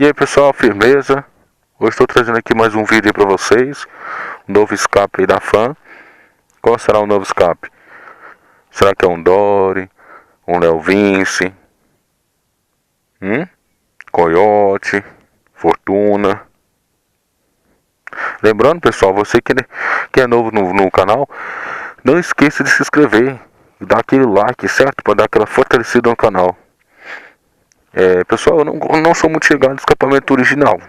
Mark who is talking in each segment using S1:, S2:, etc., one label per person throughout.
S1: E aí pessoal, firmeza? Hoje estou trazendo aqui mais um vídeo para vocês. Um novo escape aí da Fan. Qual será o novo escape? Será que é um Dory? Um Léo Vinci? Coyote? Fortuna? Lembrando pessoal, você que é novo no canal, não esqueça de se inscrever e dar aquele like, certo? Para dar aquela fortalecida no canal. Pessoal, eu não sou muito chegado no escapamento original.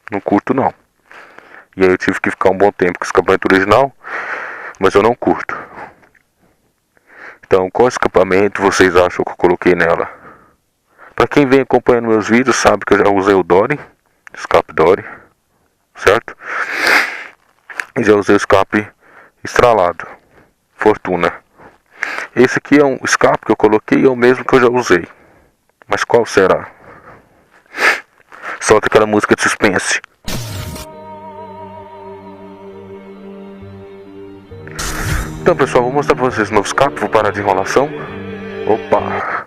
S1: Não curto não. E aí eu tive que ficar um bom tempo com o escapamento original, mas eu não curto. Então, qual escapamento vocês acham que eu coloquei nela? Para quem vem acompanhando meus vídeos sabe que eu já usei o Dory, escape Dory, certo? E já usei o escape estralado, Fortuna. Esse aqui é um escape que eu coloquei e é o mesmo que eu já usei. Mas qual será? Solta aquela música de suspense. Então pessoal, vou mostrar pra vocês o novo escape. Vou parar de enrolação. Opa!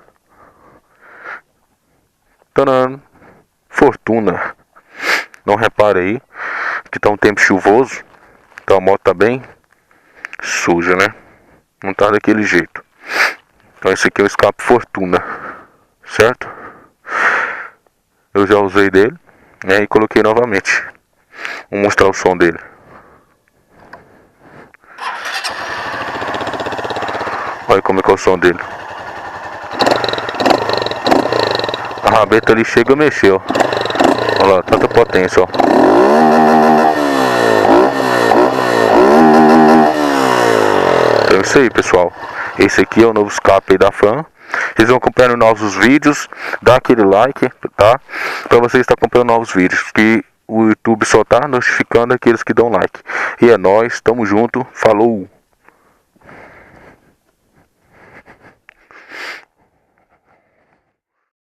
S1: Tadã! Fortuna. Não repare aí que tá um tempo chuvoso. Então a moto tá bem suja, né? Não tá daquele jeito. Então esse aqui é o escape Fortuna, certo? Eu já usei dele, né, e coloquei novamente. Vou mostrar o som dele. Olha como é que é o som dele. A rabeta ali chega a mexer, ó. Olha lá, tanta potência, ó. Então é isso aí, pessoal. Esse aqui é o novo escape aí da Fan. Vocês vão acompanhando novos vídeos. Dá aquele like, tá? Pra vocês estar acompanhando novos vídeos. Que o YouTube só tá notificando aqueles que dão like. E é nóis, tamo junto, falou!